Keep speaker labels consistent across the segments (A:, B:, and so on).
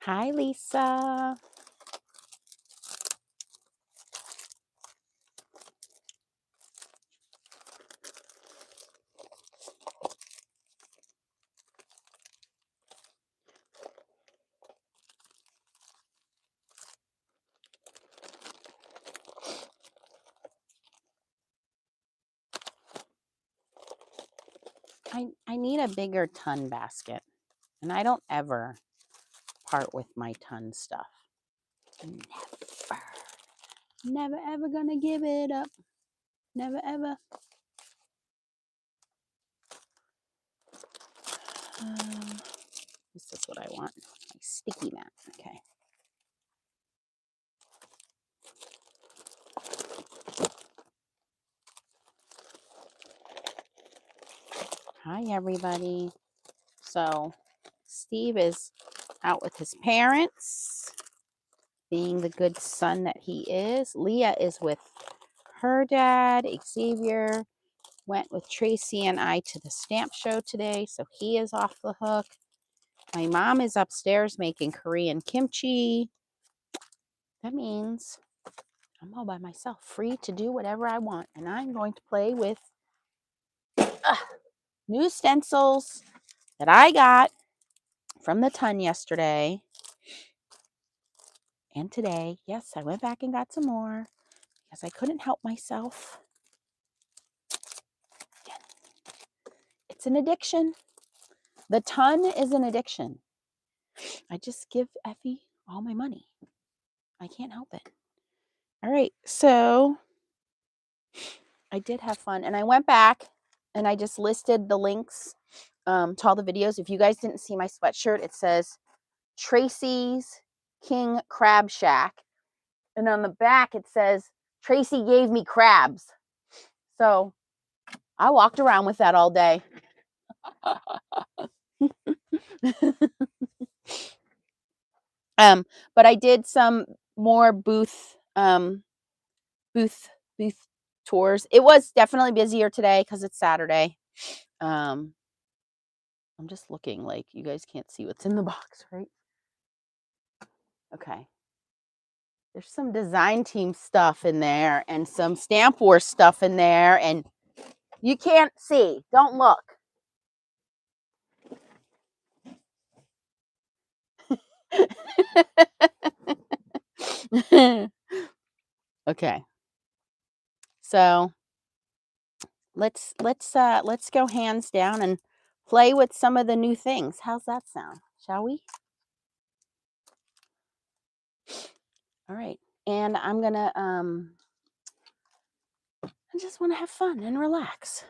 A: Hi, Lisa. I need a bigger ton basket, and I don't ever part with my ton stuff. Never. Never ever gonna give it up. Never ever. This is what I want. My sticky mat. Okay. Hi, everybody. So, Steve is out with his parents, being the good son that he is. Leah is with her dad. Xavier went with Tracy and I to the stamp show today, so he is off the hook. My mom is upstairs making Korean kimchi. That means I'm all by myself, free to do whatever I want. And I'm going to play with new stencils that I got from the ton yesterday and today. Yes, I went back and got some more because I couldn't help myself. It's an addiction. The ton is an addiction. I just give Effie all my money. I can't help it. All right, so I did have fun, and I went back and I just listed the links to all the videos. If you guys didn't see my sweatshirt, it says Tracy's King Crab Shack, and on the back it says Tracy gave me crabs. So I walked around with that all day. But I did some more booth tours. It was definitely busier today because it's Saturday. I'm just looking, like, you guys can't see what's in the box, right? Okay. There's some design team stuff in there and some Stamp Wars stuff in there, and you can't see. Don't look. Okay. So let's go hands down and play with some of the new things. How's that sound? Shall we? All right. And I'm gonna I just want to have fun and relax.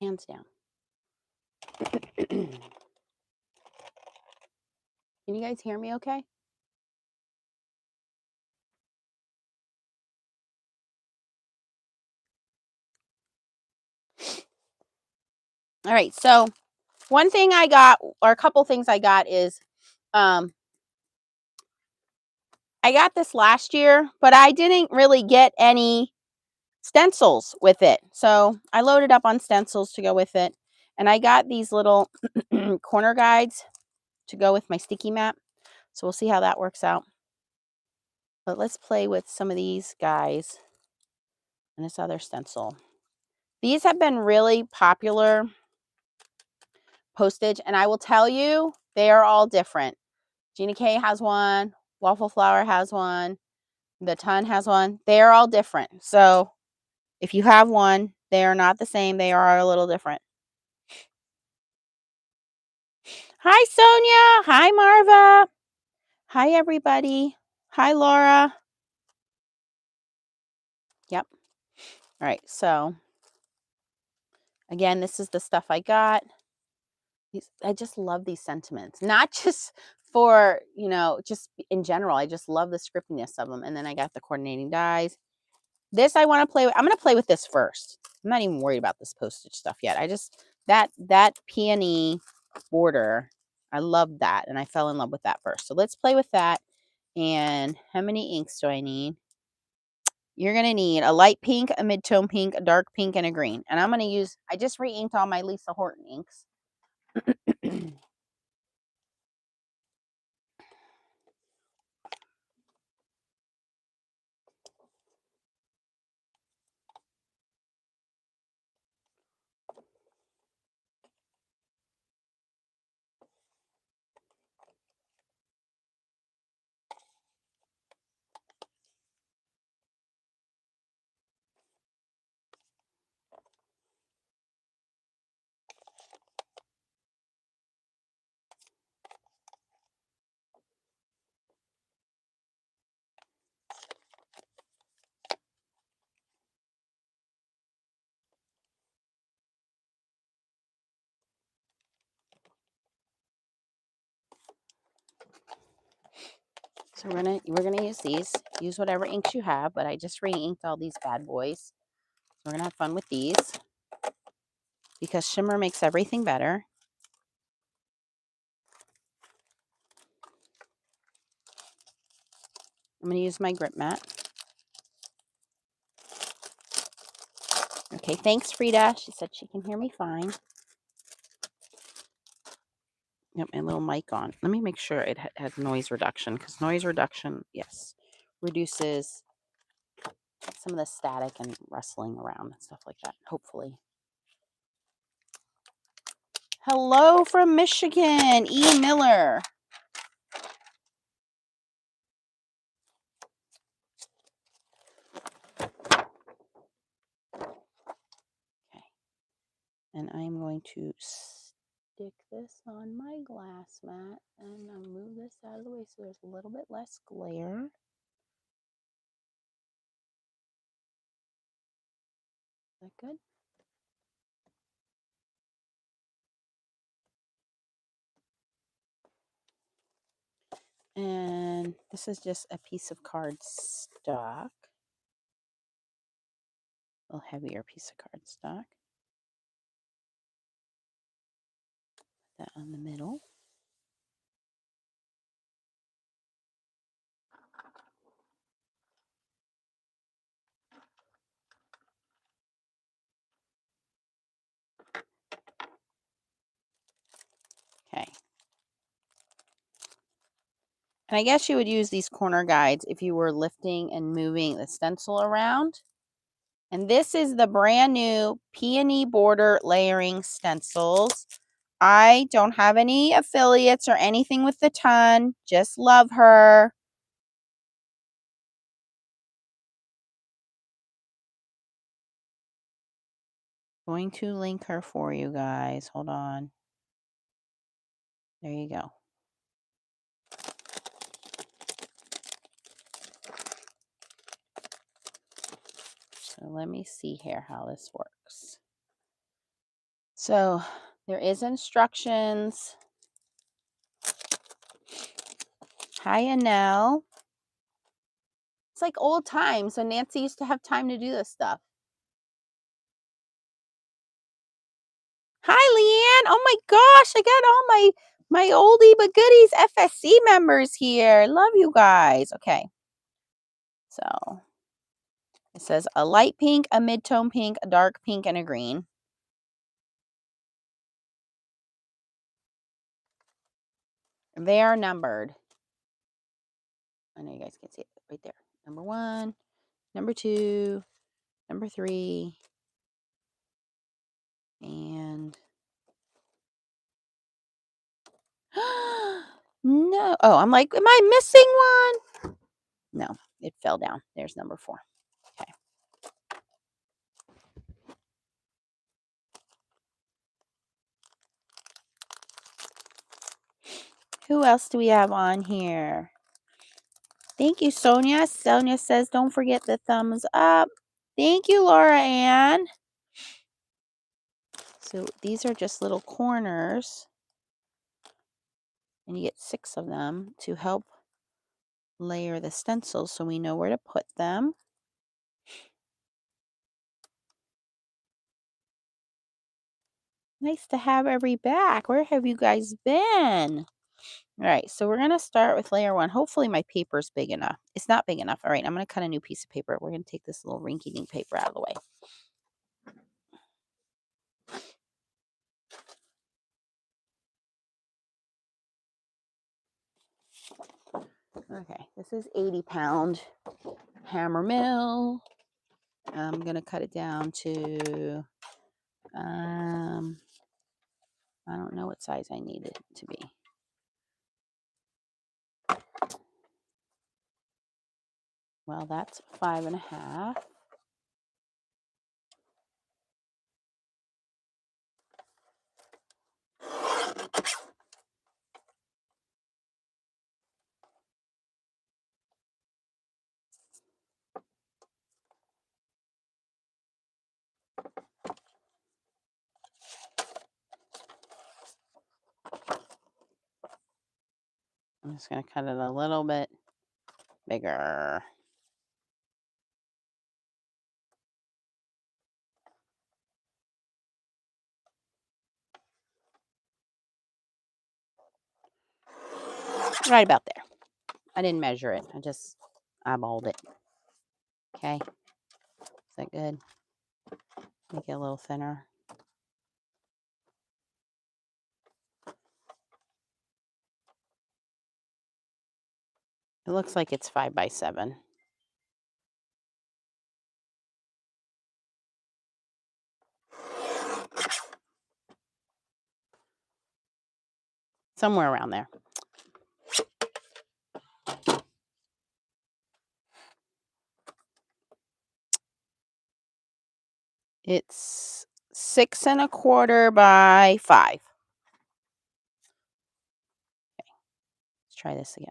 A: Hands down. Can you guys hear me okay? All right, so one thing I got, or a couple things I got, is I got this last year, but I didn't really get any stencils with it. So I loaded up on stencils to go with it. And I got these little corner guides to go with my sticky mat. So we'll see how that works out. But let's play with some of these guys and this other stencil. These have been really popular postage, and I will tell you, they are all different. Gina K has one, Waffle Flower has one, the Ton has one. They are all different. So if you have one, they are not the same. They are a little different. Hi, Sonia. Hi, Marva. Hi, everybody. Hi, Laura. Yep. All right. So again, this is the stuff I got. I just love these sentiments, not just for, just in general. I just love the scriptiness of them. And then I got the coordinating dies. This I want to play with. I'm going to play with this first. I'm not even worried about this postage stuff yet. I just, that Peony Border, I love that. And I fell in love with that first. So let's play with that. And how many inks do I need? You're going to need a light pink, a mid-tone pink, a dark pink, and a green. And I'm going to use, I just re-inked all my Lisa Horton inks. So we're gonna use these. Use whatever inks you have, but I just re-inked all these bad boys. So we're gonna have fun with these because shimmer makes everything better. I'm gonna use my grip mat. Okay, thanks, Frida. She said she can hear me fine. Yep, my little mic on. Let me make sure it has noise reduction, because noise reduction, yes, reduces some of the static and rustling around and stuff like that, hopefully. Hello from Michigan, E. Miller. Okay, and I'm going to stick this on my glass mat, and I'll move this out of the way so there's a little bit less glare. Is that good? And this is just a piece of cardstock, a little heavier piece of cardstock. Put that on the middle. Okay. And I guess you would use these corner guides if you were lifting and moving the stencil around. And this is the brand new Peony Border layering stencils. I don't have any affiliates or anything with the Ton. Just love her. Going to link her for you guys. Hold on. There you go. So let me see here how this works. So there is instructions. Hi, Annelle. It's like old times. So Nancy used to have time to do this stuff. Hi, Leanne. Oh my gosh, I got all my oldie but goodies FSC members here. Love you guys. Okay. So it says a light pink, a mid-tone pink, a dark pink, and a green. They are numbered. I know you guys can see it right there. Number 1, number 2, number 3, and no. Oh, I'm like, am I missing one? No, it fell down. There's number 4. Okay. Who else do we have on here? Thank you, Sonia. Sonia says, don't forget the thumbs up. Thank you, Laura Ann. So these are just little corners. And you get 6 of them to help layer the stencils so we know where to put them. Nice to have every back. Where have you guys been? All right, so we're going to start with layer 1. Hopefully my paper is big enough. It's not big enough. All right, I'm going to cut a new piece of paper. We're going to take this little rinky-dink paper out of the way. Okay, this is 80-pound hammer mill. I'm going to cut it down to, I don't know what size I need it to be. Well, that's 5.5. I'm just going to cut it a little bit bigger. Right about there. I didn't measure it. I just eyeballed it. Okay. Is that good? Make it a little thinner. It looks like it's 5 by 7. Somewhere around there. It's 6 1/4 by 5. Okay. Let's try this again.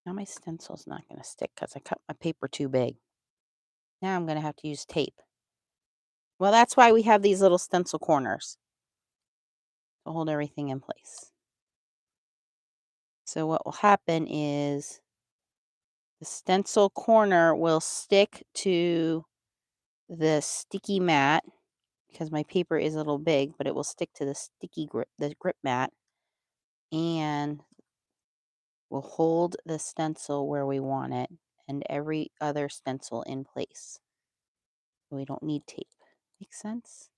A: Now my stencil's not going to stick because I cut my paper too big. Now I'm going to have to use tape. Well, that's why we have these little stencil corners to hold everything in place. So what will happen is the stencil corner will stick to the sticky mat because my paper is a little big, but it will stick to the grip mat, and we'll hold the stencil where we want it and every other stencil in place. We don't need tape. Make sense?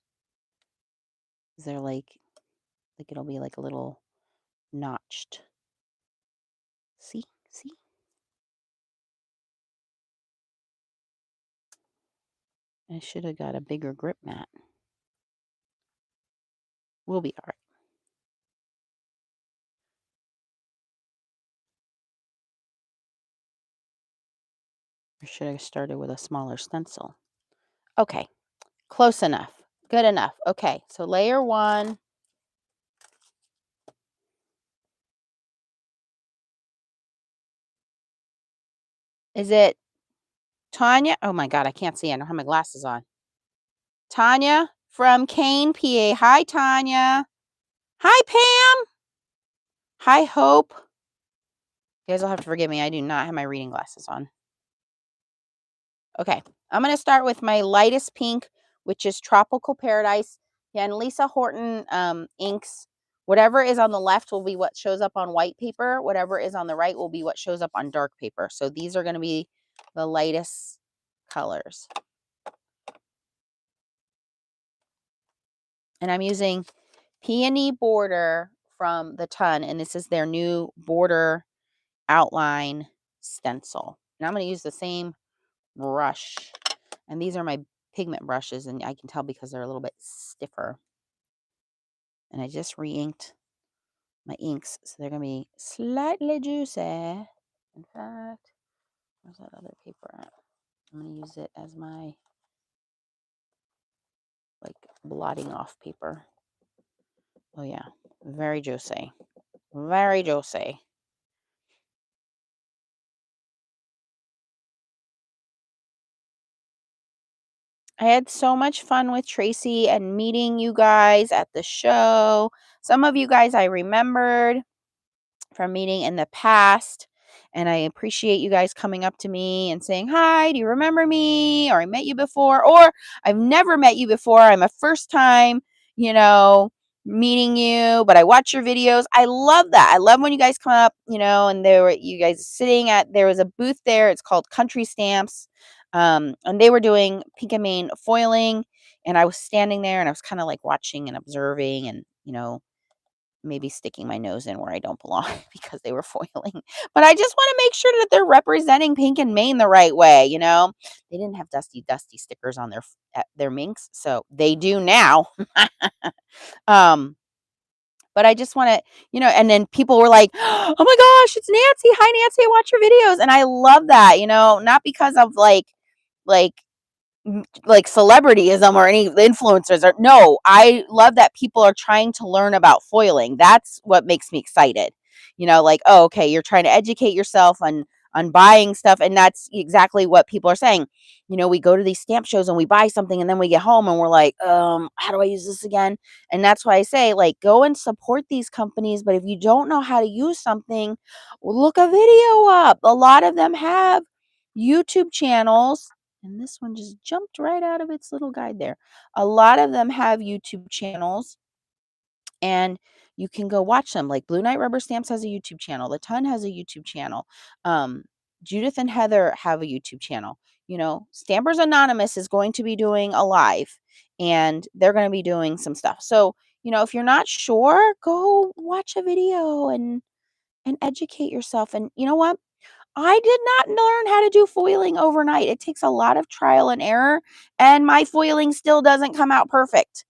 A: Is there like it'll be like a little notched. See? I should have got a bigger grip mat. We'll be all right. I should have started with a smaller stencil. Okay, close enough. Good enough. Okay, so layer 1. Is it Tanya? Oh my God, I can't see. I don't have my glasses on. Tanya from Kane, PA. Hi, Tanya. Hi, Pam. Hi, Hope. You guys will have to forgive me. I do not have my reading glasses on. Okay, I'm going to start with my lightest pink, which is Tropical Paradise. And Lisa Horton inks. Whatever is on the left will be what shows up on white paper. Whatever is on the right will be what shows up on dark paper. So these are going to be the lightest colors. And I'm using Peony Border from the Ton. And this is their new border outline stencil. And I'm going to use the same brush. And these are my pigment brushes, and I can tell because they're a little bit stiffer. And I just re-inked my inks, so they're going to be slightly juicy. In fact, where's that other paper at? I'm going to use it as my like blotting off paper. Oh yeah, very juicy. Very juicy. I had so much fun with Tracy and meeting you guys at the show. Some of you guys I remembered from meeting in the past, and I appreciate you guys coming up to me and saying, hi, do you remember me? Or I met you before, or I've never met you before. I'm a first time, meeting you, but I watch your videos. I love that. I love when you guys come up, and you guys there was a booth there. It's called Country Stamps. And they were doing Pink and Main foiling, and I was standing there and I was kind of like watching and observing and, maybe sticking my nose in where I don't belong because they were foiling. But I just want to make sure that they're representing Pink and Main the right way, They didn't have dusty stickers on their minks, so they do now. But I just want to, and then people were like, oh my gosh, it's Nancy. Hi, Nancy. I watch your videos. And I love that, not because of like celebrityism or any influencers. No, I love that people are trying to learn about foiling. That's what makes me excited. Oh, okay, you're trying to educate yourself on on buying stuff. And that's exactly what people are saying. You know, we go to these stamp shows and we buy something and then we get home and we're like, how do I use this again? And that's why I say, like, go and support these companies. But if you don't know how to use something, look a video up. A lot of them have YouTube channels. And this one just jumped right out of its little guide there. A lot of them have YouTube channels and you can go watch them. Like Blue Knight Rubber Stamps has a YouTube channel. The Ton has a YouTube channel. Judith and Heather have a YouTube channel. You know, Stampers Anonymous is going to be doing a live and they're going to be doing some stuff. So, you know, if you're not sure, go watch a video and educate yourself. And you know what? I did not learn how to do foiling overnight. It takes a lot of trial and error, and my foiling still doesn't come out perfect.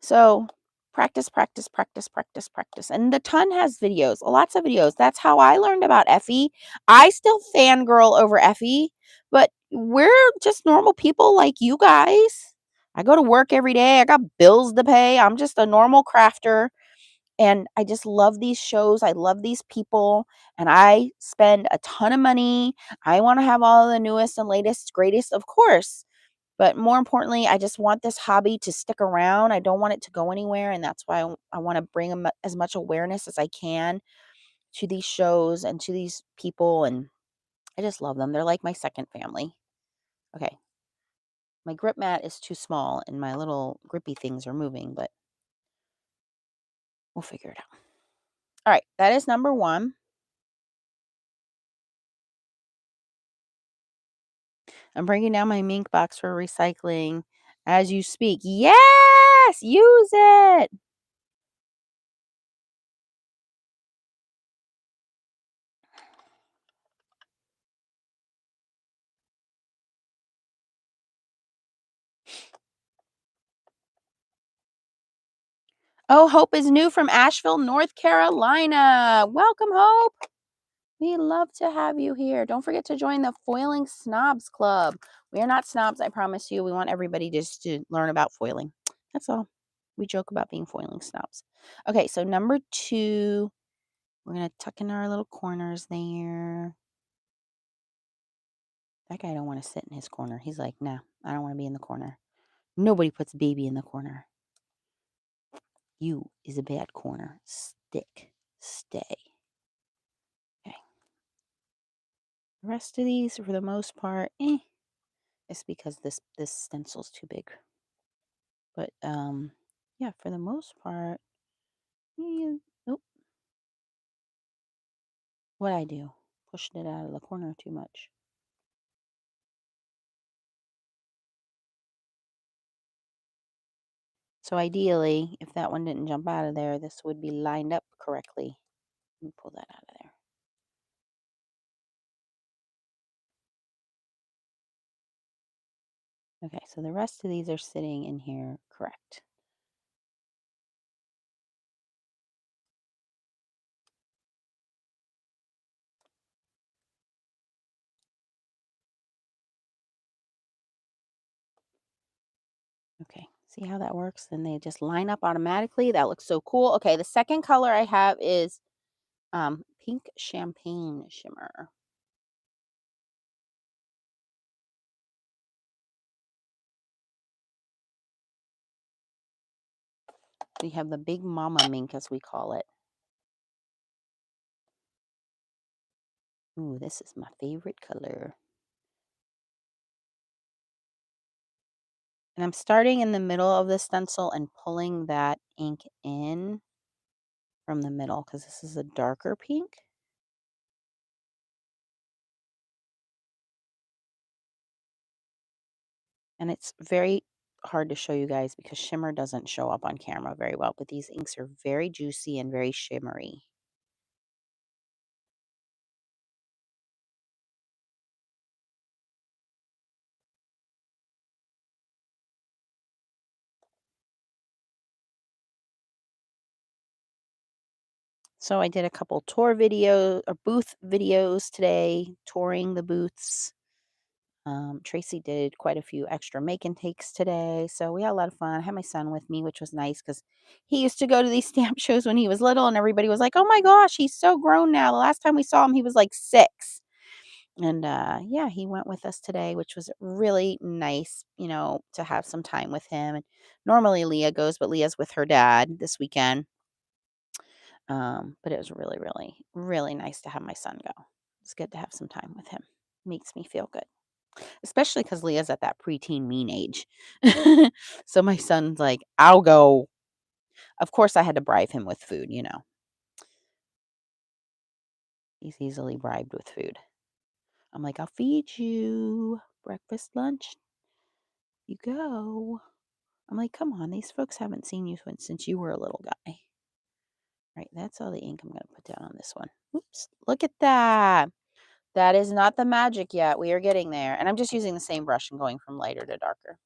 A: So practice, practice, practice, practice, practice. And the Ton has videos, lots of videos. That's how I learned about Effie. I still fangirl over Effie, but we're just normal people like you guys. I go to work every day. I got bills to pay. I'm just a normal crafter. And I just love these shows. I love these people. And I spend a ton of money. I want to have all the newest and latest, greatest, of course. But more importantly, I just want this hobby to stick around. I don't want it to go anywhere. And that's why I want to bring as much awareness as I can to these shows and to these people. And I just love them. They're like my second family. Okay. My grip mat is too small and my little grippy things are moving, but we'll figure it out. All right. That is number 1. I'm bringing down my mink box for recycling as you speak. Yes! Use it! Oh, Hope is new from Asheville, North Carolina. Welcome, Hope. We love to have you here. Don't forget to join the Foiling Snobs Club. We are not snobs, I promise you. We want everybody just to learn about foiling. That's all. We joke about being foiling snobs. Okay, so number 2, we're going to tuck in our little corners there. That guy don't want to sit in his corner. He's like, nah, I don't want to be in the corner. Nobody puts baby in the corner. You is a bad corner. Stay. Okay. The rest of these, for the most part, it's because this stencil's too big. But yeah, for the most part, oh, what I do, pushing it out of the corner too much. So ideally, if that one didn't jump out of there, this would be lined up correctly. Let me pull that out of there. Okay, so the rest of these are sitting in here correct. Okay, see how that works? Then they just line up automatically. That looks so cool. Okay, the second color I have is pink champagne shimmer. We have the big mama mink, as we call it. Ooh, this is my favorite color. And I'm starting in the middle of the stencil and pulling that ink in from the middle because this is a darker pink. And it's very hard to show you guys because shimmer doesn't show up on camera very well, but these inks are very juicy and very shimmery. So I did a couple tour videos or booth videos today, touring the booths. Tracy did quite a few extra make and takes today. So we had a lot of fun. I had my son with me, which was nice because he used to go to these stamp shows when he was little and everybody was like, oh my gosh, he's so grown now. The last time we saw him, he was like 6. And yeah, he went with us today, which was really nice, to have some time with him. And normally Leah goes, but Leah's with her dad this weekend. But it was really, really, really nice to have my son go. It's good to have some time with him. Makes me feel good, especially because Leah's at that preteen mean age. So my son's like, I'll go. Of course, I had to bribe him with food, He's easily bribed with food. I'm like, I'll feed you breakfast, lunch. You go. I'm like, come on, these folks haven't seen you since you were a little guy. Right, that's all the ink I'm going to put down on this one. Oops, look at that. That is not the magic yet. We are getting there. And I'm just using the same brush and going from lighter to darker.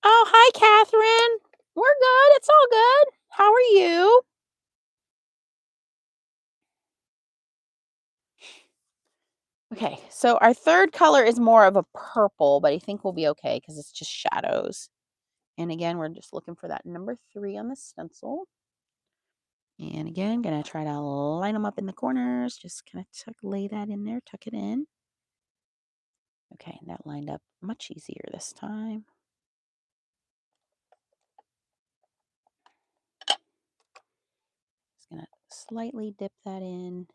A: Oh, hi, Catherine. We're good. It's all good. How are you? Okay, so our third color is more of a purple, but I think we'll be okay because it's just shadows. And again, we're just looking for that number 3 on the stencil. And again, gonna try to line them up in the corners. Just kind of lay that in there, tuck it in. Okay, that lined up much easier this time. Just gonna slightly dip that in.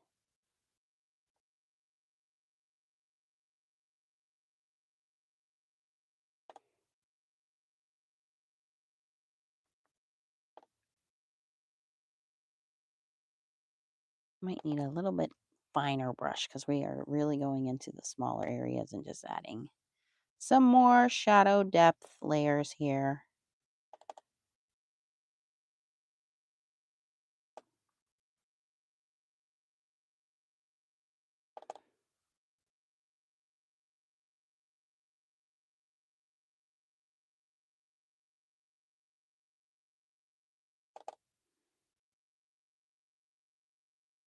A: Might need a little bit finer brush because we are really going into the smaller areas and just adding some more shadow depth layers here.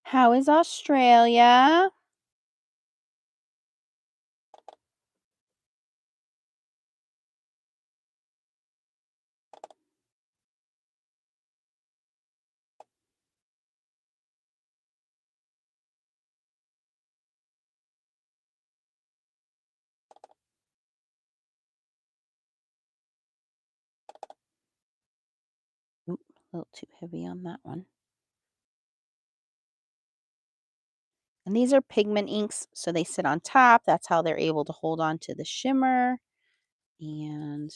A: How is Australia? Oop, a little too heavy on that one. And these are pigment inks, so they sit on top. That's how they're able to hold on to the shimmer. And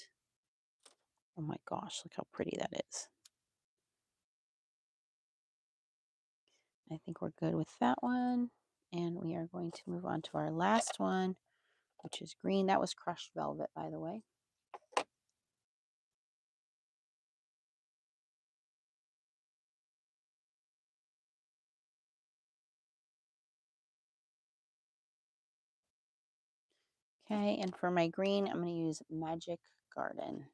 A: oh my gosh, look how pretty that is. I think we're good with that one. And we are going to move on to our last one, which is green. That was crushed velvet, by the way. Okay, and for my green, I'm going to use Magic Garden.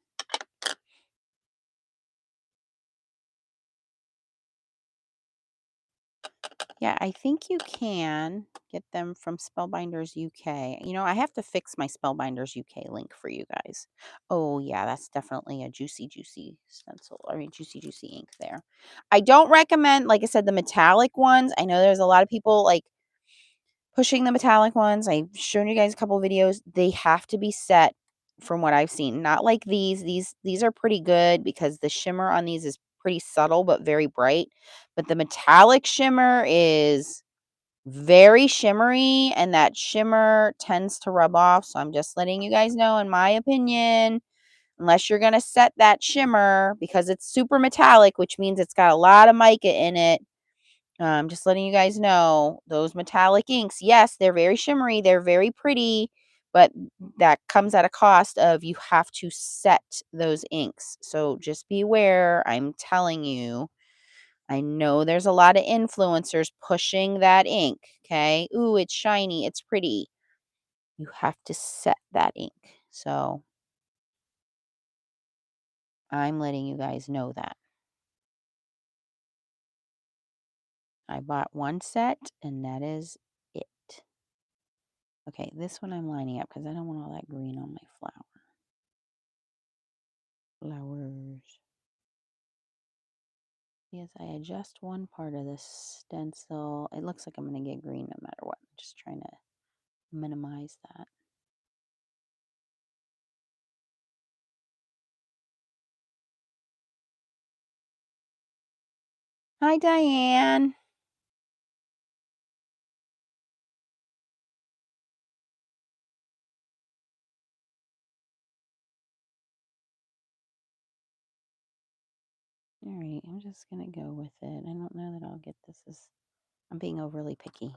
A: Yeah, I think you can get them from Spellbinders UK. I have to fix my Spellbinders UK link for you guys. Oh, yeah, that's definitely a juicy, juicy stencil. Juicy, juicy ink there. I don't recommend, like I said, the metallic ones. I know there's a lot of people like pushing the metallic ones. I've shown you guys a couple videos. They have to be set from what I've seen. Not like these. These are pretty good because the shimmer on these is pretty subtle but very bright. But the metallic shimmer is very shimmery and that shimmer tends to rub off. So I'm just letting you guys know, in my opinion, unless you're going to set that shimmer because it's super metallic, which means it's got a lot of mica in it. Just letting you guys know, those metallic inks, yes, they're very shimmery, they're very pretty, but that comes at a cost of you have to set those inks. So just be aware, I'm telling you. I know there's a lot of influencers pushing that ink, okay? Ooh, it's shiny, it's pretty. You have to set that ink. So I'm letting you guys know that. I bought one set and that is it. Okay, this one I'm lining up because I don't want all that green on my flowers. As I adjust one part of this stencil, it looks like I'm going to get green no matter what. I'm just trying to minimize that. Hi, Diane. All right, I'm just going to go with it. I don't know that I'll get this. I'm being overly picky.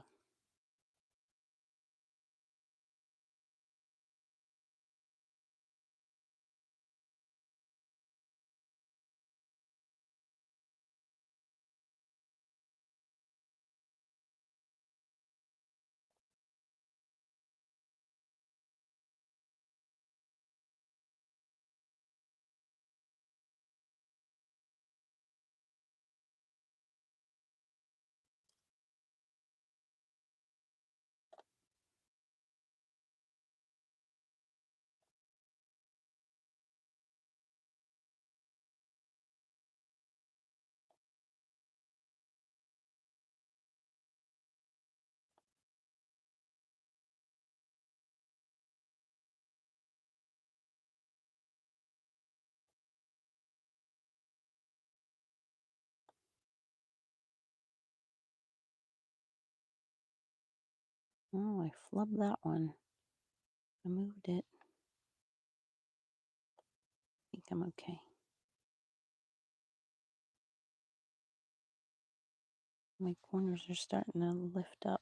A: Oh, I flubbed that one. I moved it. I think I'm okay. My corners are starting to lift up.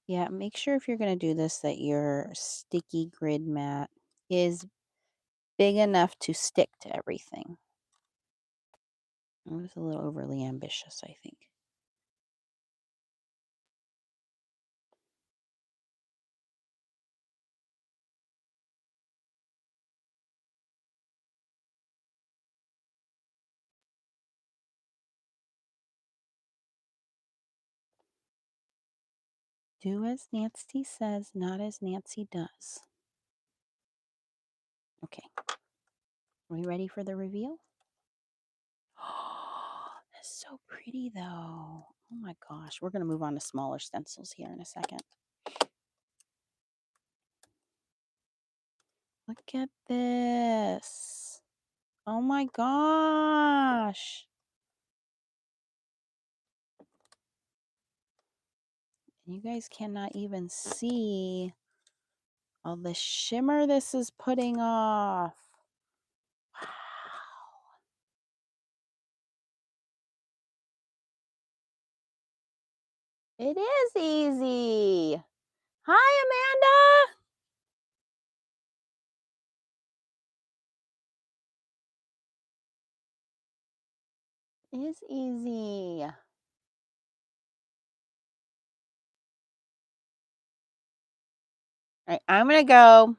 A: Yeah, make sure if you're going to do this that your sticky grid mat is big enough to stick to everything. I was a little overly ambitious, I think. Do as Nancy says, not as Nancy does. Okay. Are we ready for the reveal? Oh, that's so pretty though. Oh my gosh. We're going to move on to smaller stencils here in a second. Look at this. Oh my gosh. You guys cannot even see all the shimmer this is putting off. Wow. It is easy. Hi, Amanda. It is easy. All right, I'm going to go.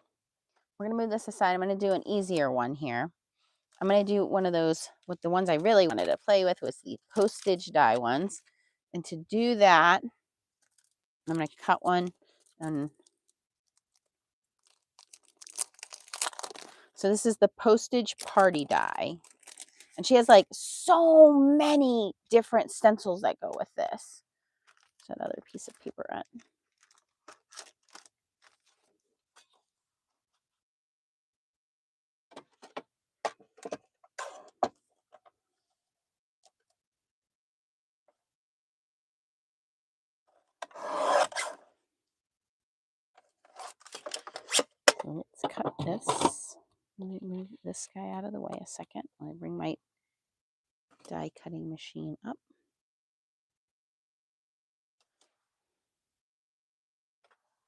A: We're going to move this aside. I'm going to do an easier one here. I'm going to do one of those with the ones I really wanted to play with was the postage die ones. And to do that, I'm going to cut one. And so this is the postage party die. And she has like so many different stencils that go with this. There's another piece of paper on. So let's cut this. Let me move this guy out of the way a second. I'll bring my die cutting machine up.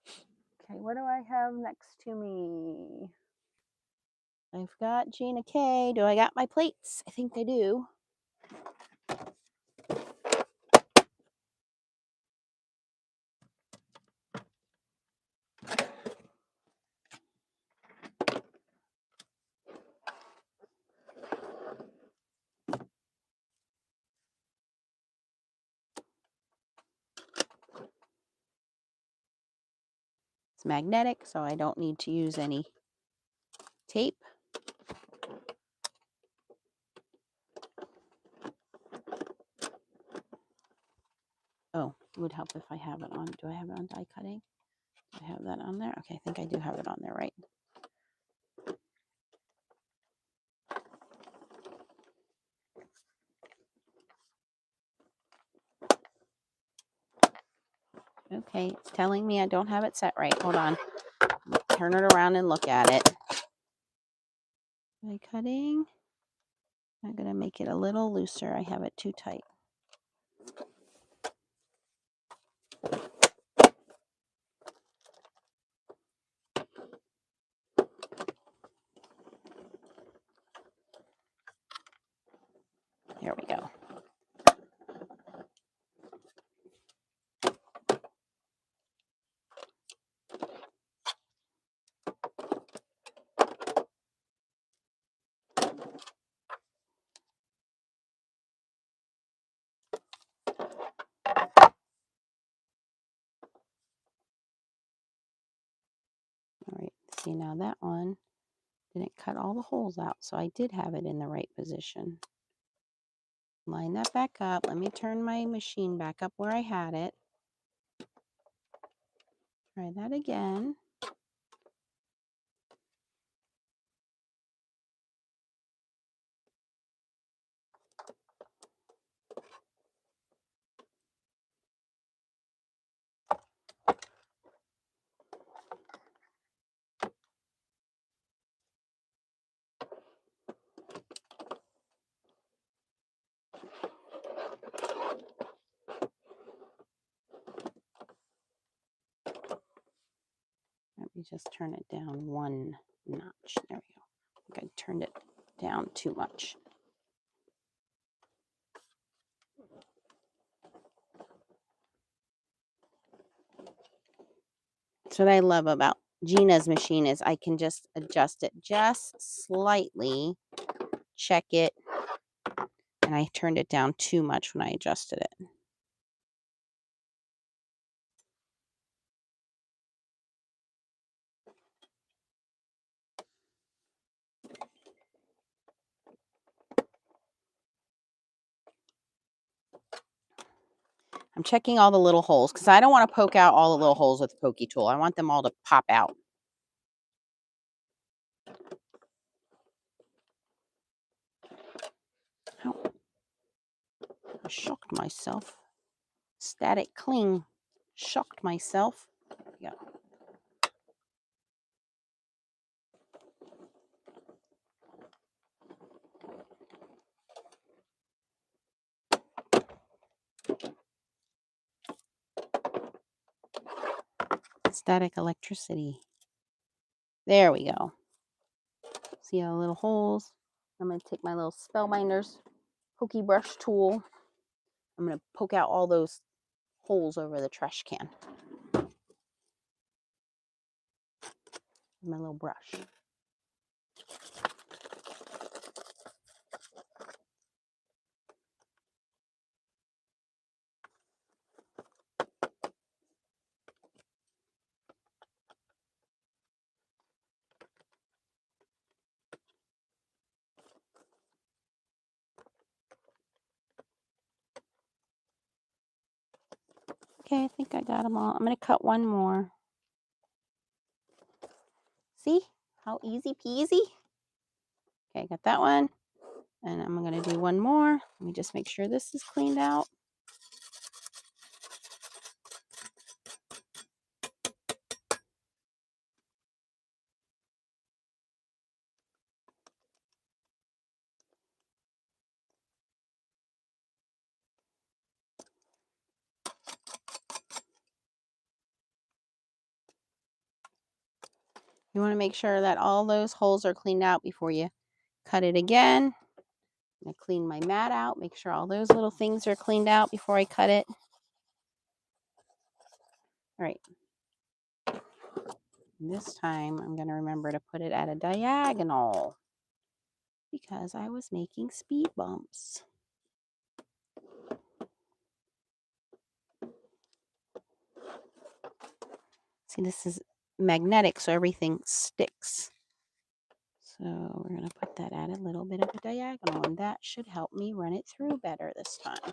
A: Okay, what do I have next to me? I've got Gina K. Do I got my plates? I think I do. It's magnetic, so I don't need to use any tape. Oh, it would help if I have it on. Do I have it on die cutting? Do I have that on there? Okay, I think I do have it on there, right? Okay, it's telling me I don't have it set right. Hold on. Turn it around and look at it. Die cutting. I'm going to make it a little looser. I have it too tight. There we go. All right, see now that one didn't cut all the holes out, so I did have it in the right position. Line that back up. Let me turn my machine back up where I had it. Try that again. Let me just turn it down one notch. There we go. I think I turned it down too much. That's what I love about Gina's machine is I can just adjust it just slightly, check it, and I turned it down too much when I adjusted it. I'm checking all the little holes because I don't want to poke out all the little holes with the pokey tool. I want them all to pop out. Oh, I shocked myself. Static cling. Shocked myself. Yeah. Static electricity. There we go. See all the little holes? I'm going to take my little Spellbinders pokey brush tool. I'm going to poke out all those holes over the trash can. My little brush. Okay, I think I got them all. I'm going to cut one more. See how easy peasy? Okay, I got that one. And I'm going to do one more. Let me just make sure this is cleaned out. You want to make sure that all those holes are cleaned out before you cut it again. I'm going to clean my mat out. Make sure all those little things are cleaned out before I cut it. All right. This time I'm going to remember to put it at a diagonal because I was making speed bumps. See, this is magnetic, so everything sticks. So we're going to put that at a little bit of a diagonal, and that should help me run it through better this time.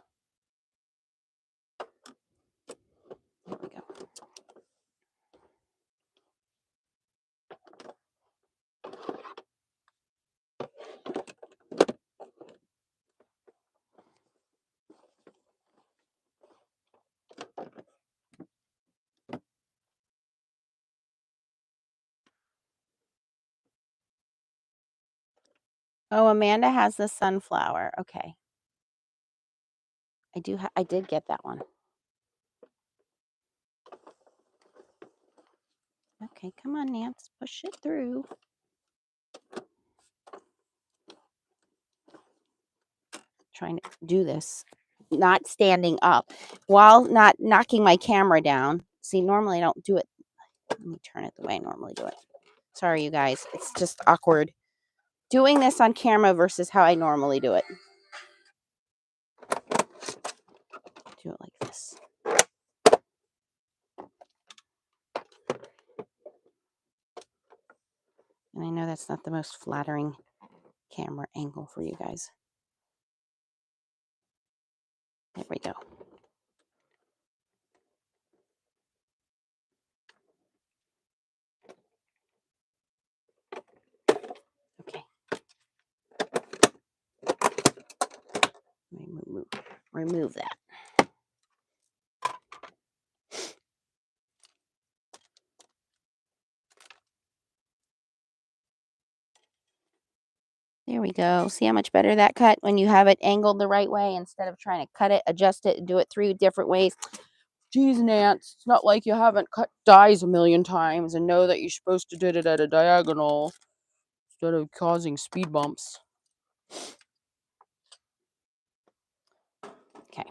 A: Oh, Amanda has the sunflower. Okay. I did get that one. Okay, come on, Nance. Push it through. Trying to do this, not standing up while not knocking my camera down. See, normally I don't do it. Let me turn it the way I normally do it. Sorry, you guys. It's just awkward doing this on camera versus how I normally do it. Do it like this. And I know that's not the most flattering camera angle for you guys. There we go. Okay. Remove that. There we go. See how much better that cut when you have it angled the right way instead of trying to cut it, adjust it, and do it 3 different ways. Geez, Nance, it's not like you haven't cut dies a million times and know that you're supposed to do it at a diagonal instead of causing speed bumps. Okay.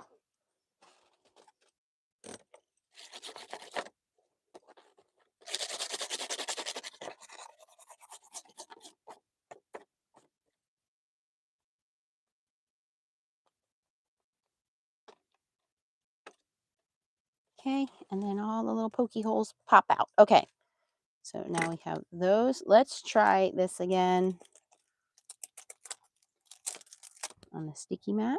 A: Okay, and then all the little pokey holes pop out. Okay, so now we have those. Let's try this again on the sticky mat.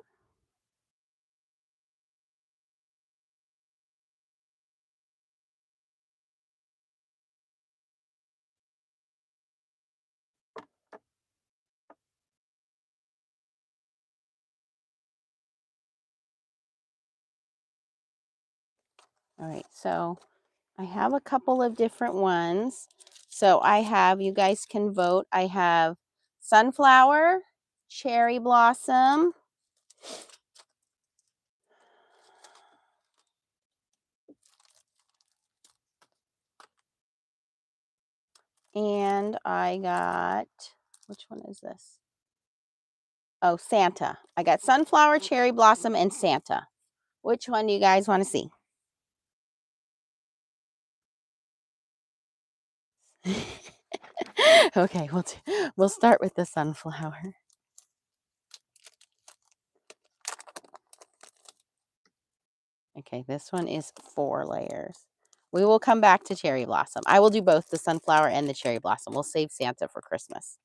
A: All right, so I have a couple of different ones. So I have, you guys can vote. I have sunflower, cherry blossom, and I got, which one is this? Oh, Santa. I got sunflower, cherry blossom, and Santa. Which one do you guys want to see? Okay, we'll start with the sunflower. Okay, this one is 4 layers. We will come back to cherry blossom. I will do both the sunflower and the cherry blossom. We'll save Santa for Christmas.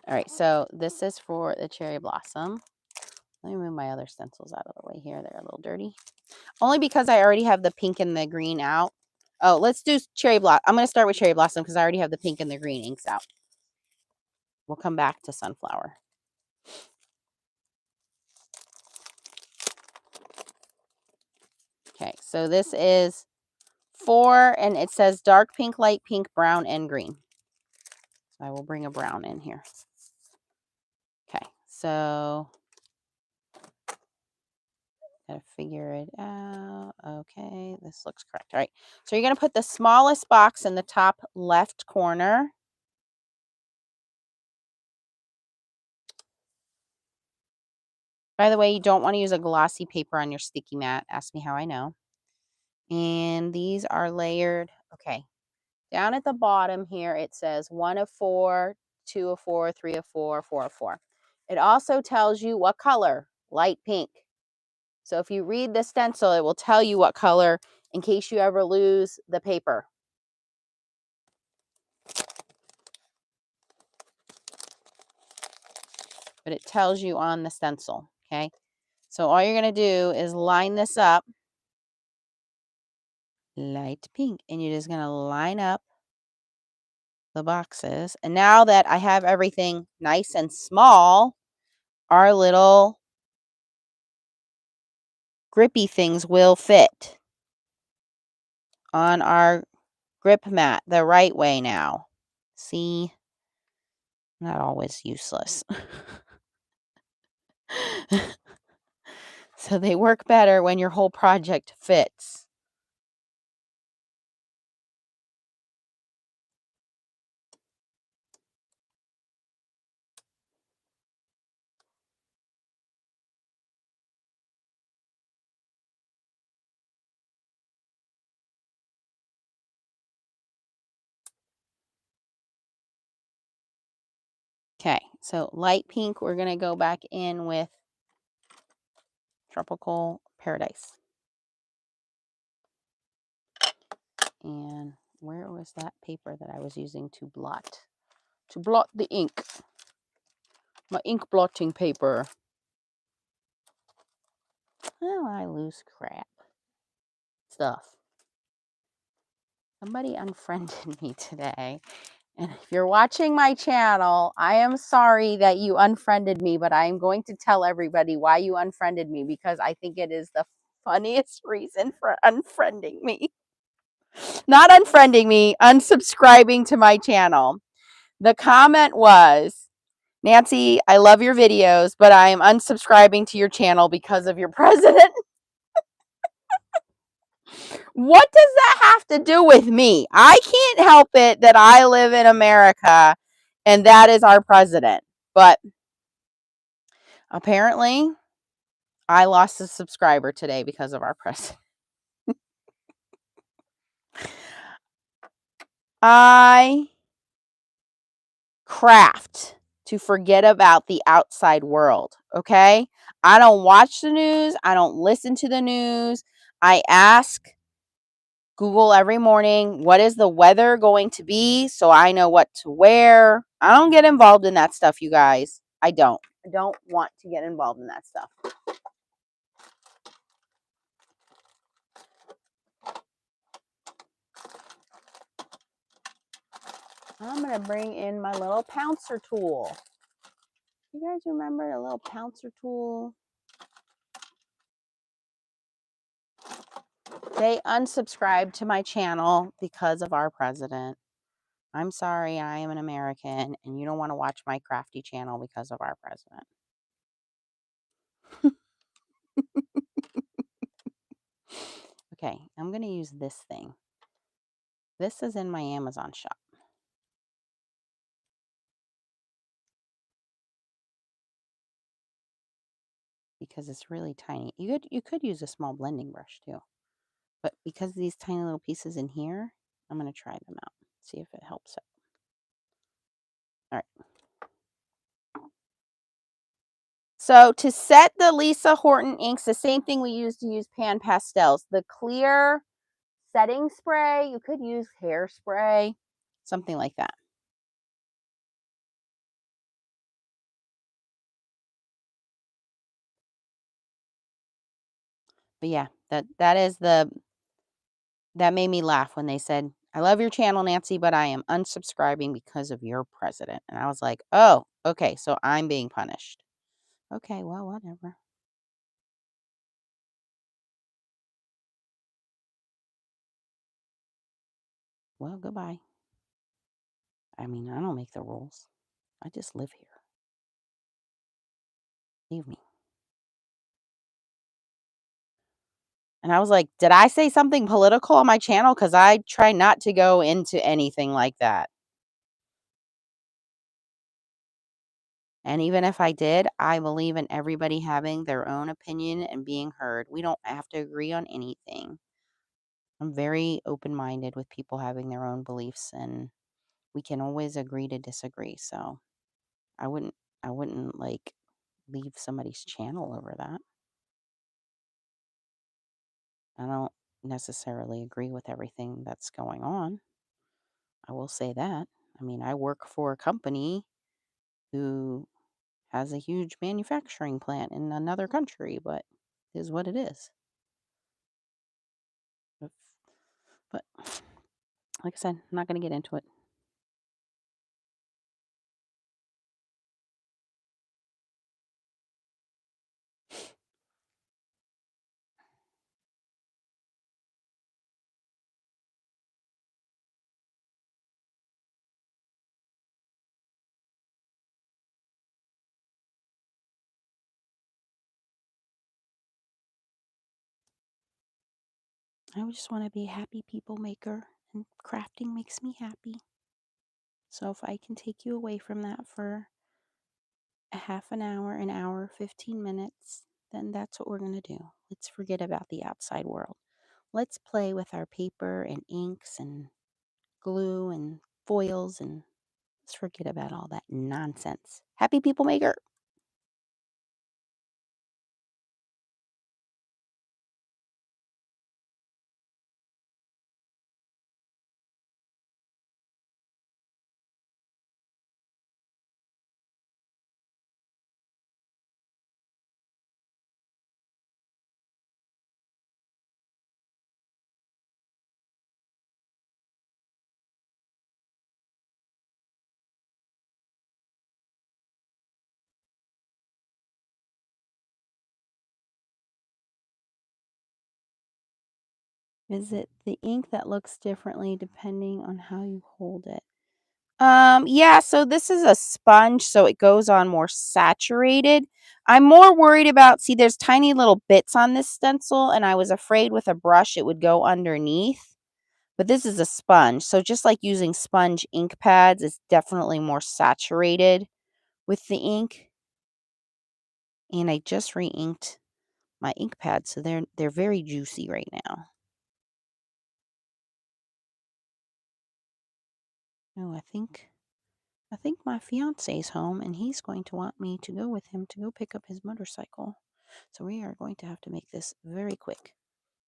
A: All right, so this is for the cherry blossom. Let me move my other stencils out of the way here. They're a little dirty. Only because I already have the pink and the green out. Oh, let's do cherry blossom. I'm going to start with cherry blossom because I already have the pink and the green inks out. We'll come back to sunflower. Okay, so this is 4, and it says dark pink, light pink, brown, and green. So I will bring a brown in here. Okay, so gotta figure it out. Okay, this looks correct. All right, so you're gonna put the smallest box in the top left corner. By the way, you don't want to use a glossy paper on your sticky mat. Ask me how I know. And these are layered. Okay, down at the bottom here, it says 1 of 4, 2 of 4, 3 of 4, 4 of 4. It also tells you what color, light pink. So if you read the stencil, it will tell you what color in case you ever lose the paper. But it tells you on the stencil, okay? So all you're going to do is line this up, light pink, and you're just going to line up the boxes. And now that I have everything nice and small, our little grippy things will fit on our grip mat the right way now. See? Not always useless. So they work better when your whole project fits. Okay, so light pink, we're going to go back in with Tropical Paradise. And where was that paper that I was using to blot the ink? My ink blotting paper. Oh, I lose crap stuff. Somebody unfriended me today. And if you're watching my channel, I am sorry that you unfriended me, but I am going to tell everybody why you unfriended me because I think it is the funniest reason for unfriending me. Not unfriending me, unsubscribing to my channel. The comment was, Nancy, I love your videos, but I am unsubscribing to your channel because of your president. What does that have to do with me? I can't help it that I live in America and that is our president. But apparently, I lost a subscriber today because of our president. I craft to forget about the outside world, okay? I don't watch the news. I don't listen to the news. I ask Google every morning, what is the weather going to be so I know what to wear. I don't get involved in that stuff, you guys. I don't want to get involved in that stuff. I'm going to bring in my little pouncer tool. You guys remember the little pouncer tool? They unsubscribed to my channel because of our president. I'm sorry, I am an American, and you don't want to watch my crafty channel because of our president. Okay, I'm going to use this thing. This is in my Amazon shop. Because it's really tiny. You could use a small blending brush too. But because of these tiny little pieces in here, I'm going to try them out. See if it helps out. All right. So to set the Lisa Horton inks, the same thing we used to use pan pastels. The clear setting spray, you could use hairspray, something like that. But yeah, that made me laugh when they said, I love your channel, Nancy, but I am unsubscribing because of your president. And I was like, oh, okay, so I'm being punished. Okay, well, whatever. Well, goodbye. I mean, I don't make the rules. I just live here. Leave me. And I was like, did I say something political on my channel? Because I try not to go into anything like that. And even if I did, I believe in everybody having their own opinion and being heard. We don't have to agree on anything. I'm very open-minded with people having their own beliefs, and we can always agree to disagree. So I wouldn't like leave somebody's channel over that. I don't necessarily agree with everything that's going on. I will say that. I mean, I work for a company who has a huge manufacturing plant in another country, but it is what it is. But like I said, I'm not going to get into it. I just want to be a happy people maker, and crafting makes me happy. So if I can take you away from that for a half an hour, 15 minutes, then that's what we're going to do. Let's forget about the outside world. Let's play with our paper and inks and glue and foils, and let's forget about all that nonsense. Happy people maker. Is it the ink that looks differently depending on how you hold it? Yeah, so this is a sponge, so it goes on more saturated. I'm more worried about, see, there's tiny little bits on this stencil, and I was afraid with a brush it would go underneath. But this is a sponge, so just like using sponge ink pads, it's definitely more saturated with the ink. And I just re-inked my ink pads, so they're very juicy right now. Oh, I think my fiance's home, and he's going to want me to go with him to go pick up his motorcycle. So we are going to have to make this very quick.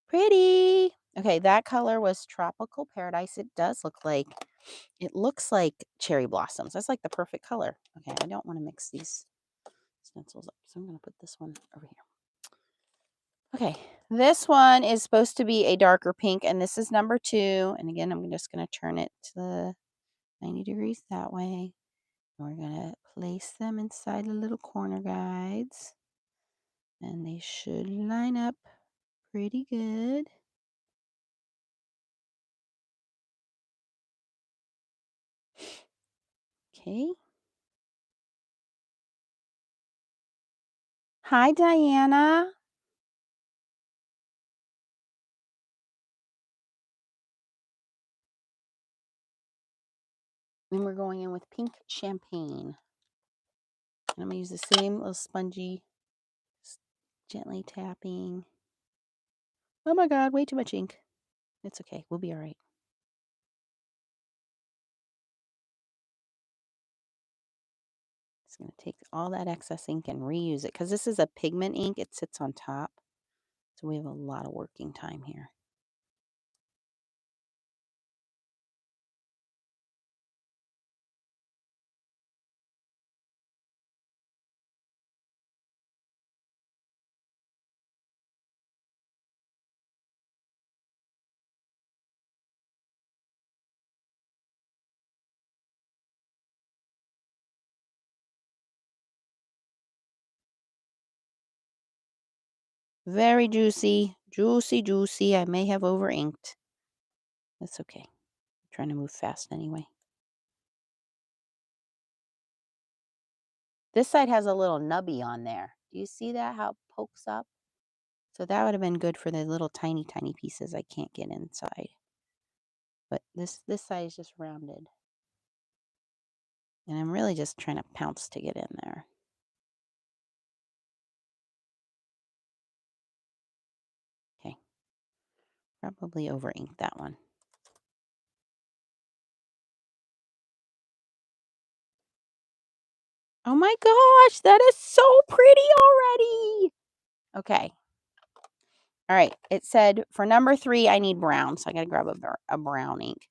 A: Pretty. Okay, that color was Tropical Paradise. It looks like cherry blossoms. That's like the perfect color. Okay, I don't want to mix these stencils up, so I'm going to put this one over here. Okay, this one is supposed to be a darker pink, and this is number 2. And again, I'm just going to turn it to the 90 degrees that way. We're going to place them inside the little corner guides, and they should line up pretty good. Okay. Hi, Diana. And we're going in with pink champagne. And I'm going to use the same little spongy, gently tapping. Oh my God, way too much ink. It's okay. We'll be all right. Just going to take all that excess ink and reuse it because this is a pigment ink. It sits on top. So we have a lot of working time here. Very juicy, juicy, juicy. I may have over inked. That's okay. I'm trying to move fast anyway. This side has a little nubby on there. Do you see that, how it pokes up? So that would have been good for the little tiny, tiny pieces I can't get inside. But this side is just rounded. And I'm really just trying to pounce to get in there. Okay. Probably over inked that one. Oh my gosh, that is so pretty already. Okay. All right. It said for number 3, I need brown. So I got to grab a brown ink.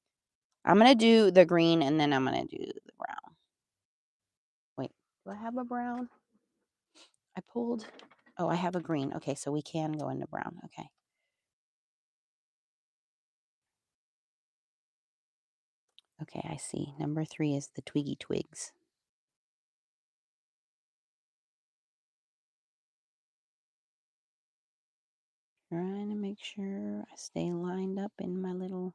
A: I'm going to do the green and then I'm going to do the brown. Wait, do I have a brown? I pulled. Oh, I have a green. Okay, so we can go into brown. Okay. Okay, I see. Number 3 is the twiggy twigs. Trying to make sure I stay lined up in my little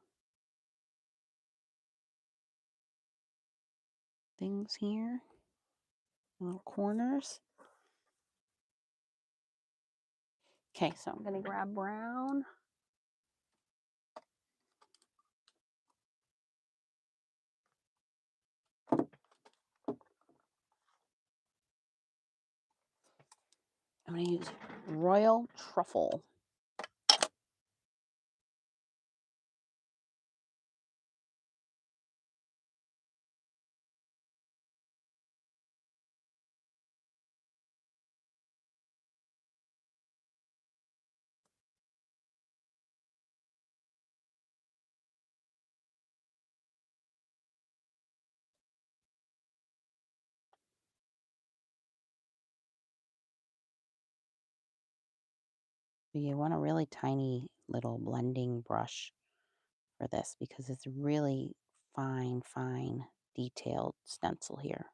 A: things here. Little corners. Okay, so I'm going to grab brown. I'm going to use Royal Truffle. You want a really tiny little blending brush for this because it's really fine, detailed stencil here.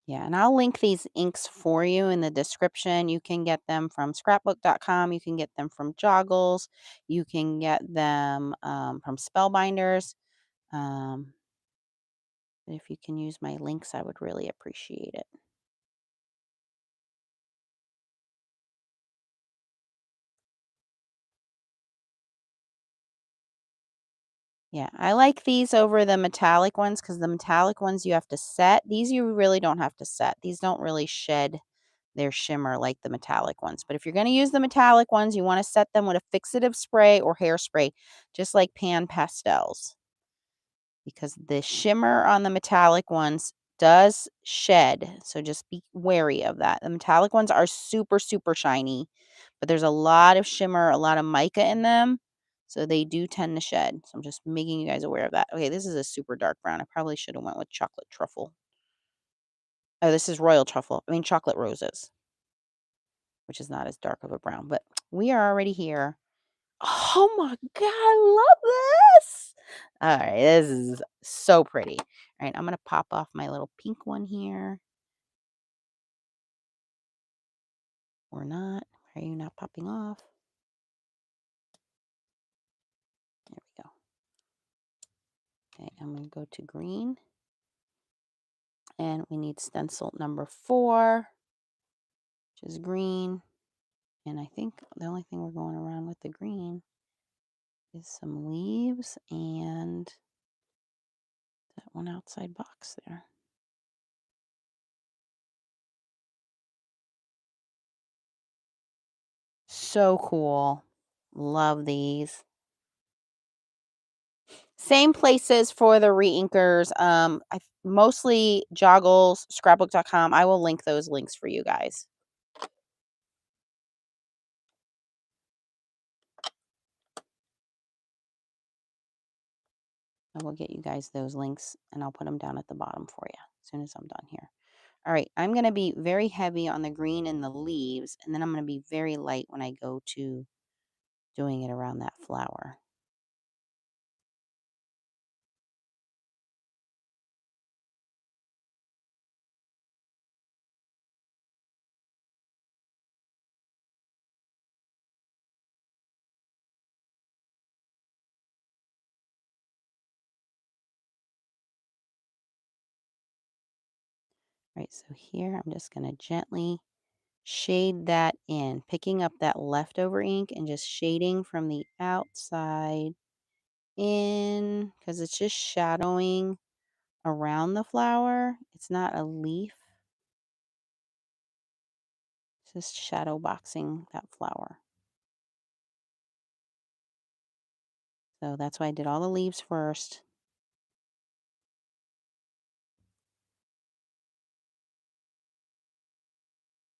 A: Yeah, and I'll link these inks for you in the description. You can get them from scrapbook.com. You can get them from Joggles. You can get them from Spellbinders. If you can use my links, I would really appreciate it. Yeah, I like these over the metallic ones because the metallic ones you have to set. These you really don't have to set. These don't really shed their shimmer like the metallic ones. But if you're going to use the metallic ones, you want to set them with a fixative spray or hairspray, just like pan pastels. Because the shimmer on the metallic ones does shed. So just be wary of that. The metallic ones are super, super shiny, but there's a lot of shimmer, a lot of mica in them. So they do tend to shed. So I'm just making you guys aware of that. Okay, this is a super dark brown. I probably should have went with chocolate truffle. Oh, this is royal truffle. I mean chocolate roses, which is not as dark of a brown. But we are already here. Oh my God, I love this. All right, this is so pretty. All right, I'm going to pop off my little pink one here. Or not. Are you not popping off? There we go. Okay, I'm going to go to green. And we need stencil number 4, which is green. And I think the only thing we're going around with the green is some leaves and that one outside box there. So cool. Love these. Same places for the re-inkers. Mostly Joggles, scrapbook.com. I will link those links for you guys. I will get you guys those links and I'll put them down at the bottom for you as soon as I'm done here. All right, I'm going to be very heavy on the green and the leaves, and then I'm going to be very light when I go to doing it around that flower. All right, so here I'm just going to gently shade that in, picking up that leftover ink and just shading from the outside in because it's just shadowing around the flower. It's not a leaf. It's just shadow boxing that flower. So that's why I did all the leaves first.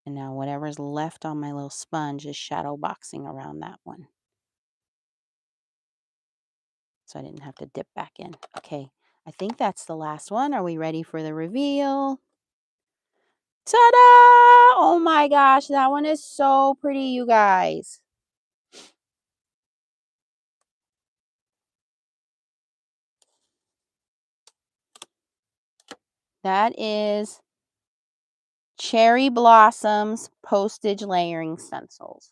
A: And now whatever's left on my little sponge is shadow boxing around that one. So I didn't have to dip back in. Okay, I think that's the last one. Are we ready for the reveal? Ta-da! Oh my gosh, that one is so pretty, you guys. That is Cherry Blossoms Postage Layering Stencils.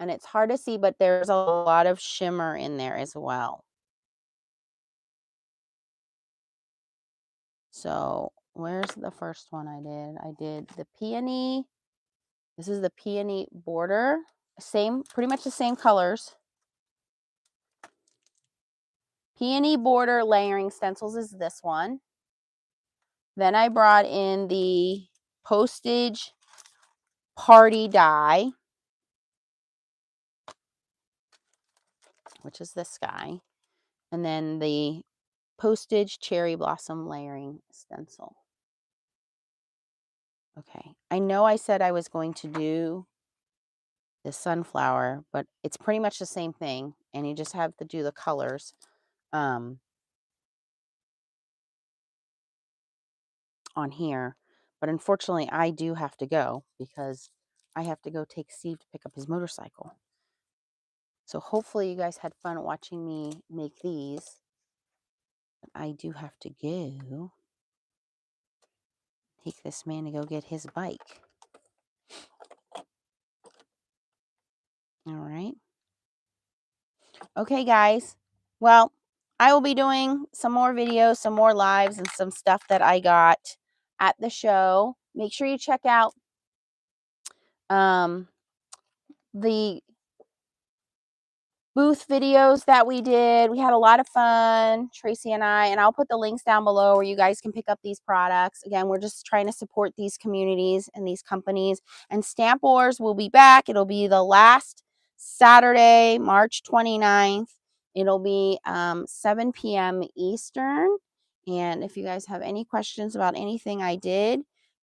A: And it's hard to see, but there's a lot of shimmer in there as well. So where's the first one I did? I did the Peony. This is the Peony Border. Pretty much the same colors. Peony Border layering stencils is this one. Then I brought in the Postage Party die, which is this guy. And then the Postage Cherry Blossom layering stencil. Okay, I know I said I was going to do the sunflower, but it's pretty much the same thing, and you just have to do the colors on here. But unfortunately, I do have to go because I have to go take Steve to pick up his motorcycle. So hopefully you guys had fun watching me make these. But I do have to go take this man to go get his bike. All right. Okay, guys. Well, I will be doing some more videos, some more lives, and some stuff that I got at the show. Make sure you check out the booth videos that we did. We had a lot of fun, Tracy and I, and I'll put the links down below where you guys can pick up these products. Again, we're just trying to support these communities and these companies. And Stamp Wars will be back. It'll be the last Saturday, March 29th. It'll be 7 p.m. Eastern. And if you guys have any questions about anything I did,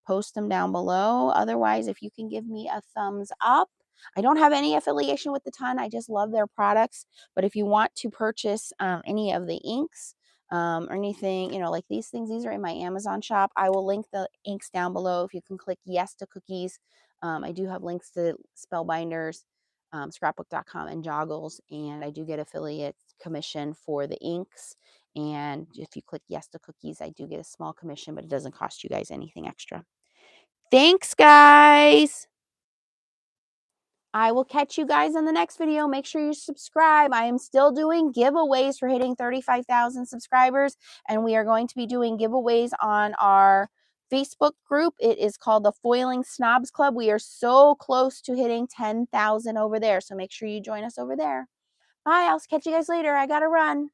A: post them down below. Otherwise, if you can give me a thumbs up. I don't have any affiliation with the Ton. I just love their products. But if you want to purchase any of the inks or anything, you know, like these things, these are in my Amazon shop. I will link the inks down below. If you can click yes to cookies. I do have links to Spellbinders, scrapbook.com, and Joggles. And I do get affiliate commission for the inks. And if you click yes to cookies, I do get a small commission, but it doesn't cost you guys anything extra. Thanks, guys. I will catch you guys in the next video. Make sure you subscribe. I am still doing giveaways for hitting 35,000 subscribers, and we are going to be doing giveaways on our Facebook group. It is called the Foiling Snobs Club. We are so close to hitting 10,000 over there, so make sure you join us over there. Bye. I'll catch you guys later. I gotta run.